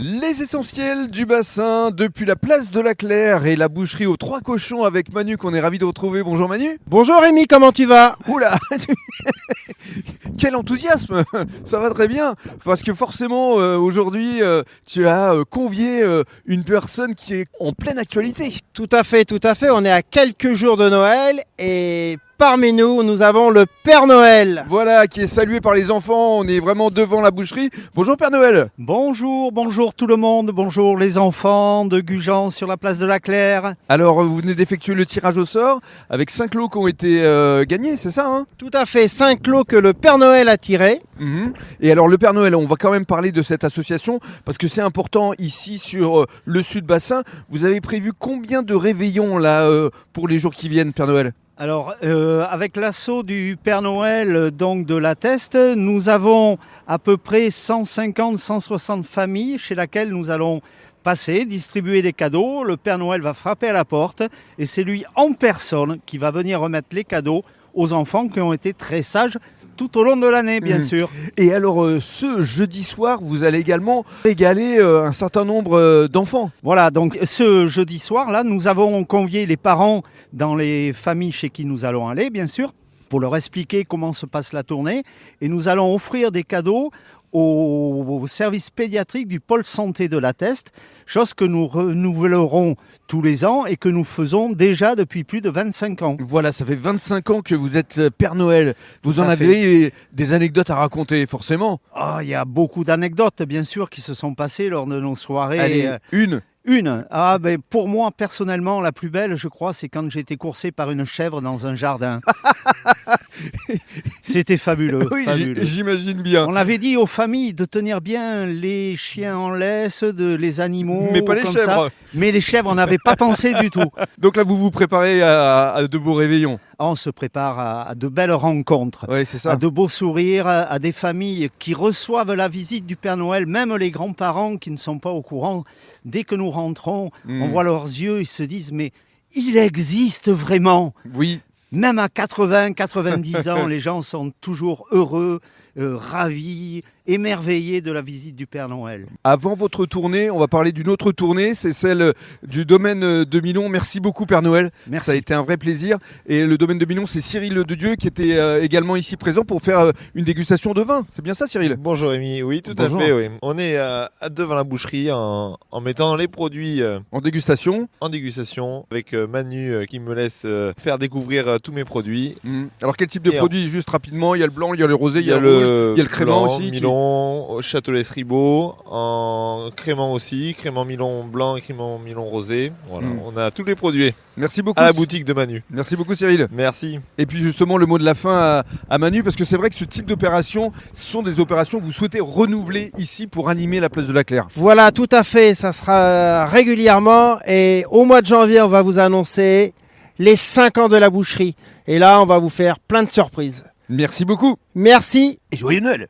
Les essentiels du bassin depuis la place de la Claire et la boucherie aux Trois Cochons avec Manu qu'on est ravi de retrouver. Bonjour Manu. Bonjour Rémi, comment tu vas? Oula quel enthousiasme. Ça va très bien parce que forcément aujourd'hui tu as convié une personne qui est en pleine actualité. Tout à fait, on est à quelques jours de Noël et parmi nous, nous avons le Père Noël. Voilà, qui est salué par les enfants, on est vraiment devant la boucherie. Bonjour Père Noël. Bonjour tout le monde, bonjour les enfants de Gujan sur la place de la Claire. Alors vous venez d'effectuer le tirage au sort avec 5 lots qui ont été gagnés, c'est ça hein? Tout à fait, 5 lots que le Père Noël a tirés. Et alors le Père Noël, on va quand même parler de cette association parce que c'est important ici sur le sud bassin. Vous avez prévu combien de réveillons là pour les jours qui viennent Père Noël? Alors avec l'assaut du Père Noël donc de la Teste, nous avons à peu près 150-160 familles chez laquelle nous allons passer, distribuer des cadeaux. Le Père Noël va frapper à la porte et c'est lui en personne qui va venir remettre les cadeaux aux enfants qui ont été très sages tout au long de l'année, bien sûr. Et alors, ce jeudi soir, vous allez également régaler un certain nombre d'enfants. Voilà, donc ce jeudi soir-là, nous avons convié les parents dans les familles chez qui nous allons aller, bien sûr, pour leur expliquer comment se passe la tournée. Et nous allons offrir des cadeaux au service pédiatrique du pôle santé de la Teste, chose que nous renouvelerons tous les ans et que nous faisons déjà depuis plus de 25 ans. Voilà, ça fait 25 ans que vous êtes Père Noël. Vous en Tout à avez des anecdotes à raconter, forcément. Il y a beaucoup d'anecdotes, bien sûr, qui se sont passées lors de nos soirées. Allez, une. Pour moi, personnellement, la plus belle, je crois, c'est quand j'ai été coursé par une chèvre dans un jardin. C'était fabuleux. Oui, fabuleux. j'imagine bien. On avait dit aux familles de tenir bien les chiens en laisse, les animaux, Mais pas les comme chèvres. ça. Mais les chèvres, on n'avait pas pensé du tout. Donc là, vous vous préparez à de beaux réveillons. On se prépare à de belles rencontres, Oui, c'est ça. à de beaux sourires, à des familles qui reçoivent la visite du Père Noël, même les grands-parents qui ne sont pas au courant. Dès que nous rentrons, on voit leurs yeux, ils se disent « mais il existe vraiment !» Oui. Même à 80, 90 ans, les gens sont toujours heureux, ravis, émerveillés de la visite du Père Noël. Avant votre tournée, on va parler d'une autre tournée, c'est celle du domaine de Milon. Merci beaucoup Père Noël, Merci. Ça a été un vrai plaisir. Et le domaine de Milon, c'est Cyril de Dieu qui était également ici présent pour faire une dégustation de vin. C'est bien ça Cyril? Bonjour Rémi, oui tout Bonjour. à fait. Oui. On est devant la boucherie en mettant les produits En dégustation. en dégustation avec Manu qui me laisse faire découvrir tous mes produits. Alors quel type de Et produit? Juste rapidement, il y a le blanc, il y a le rosé, Il y a le rouge, il y a le crément blanc, aussi. Milon, au Châtelet-Ribot, en crément aussi, crément Milon blanc et crément Milon rosé. Voilà, on a tous les produits Merci beaucoup. à la boutique de Manu. Merci beaucoup Cyril. Merci. Et puis justement le mot de la fin à Manu, parce que c'est vrai que ce type d'opération, ce sont des opérations que vous souhaitez renouveler ici pour animer la place de la Claire. Voilà, tout à fait, ça sera régulièrement et au mois de janvier, on va vous annoncer les 5 ans de la boucherie. Et là, on va vous faire plein de surprises. Merci beaucoup Merci. et joyeux Noël.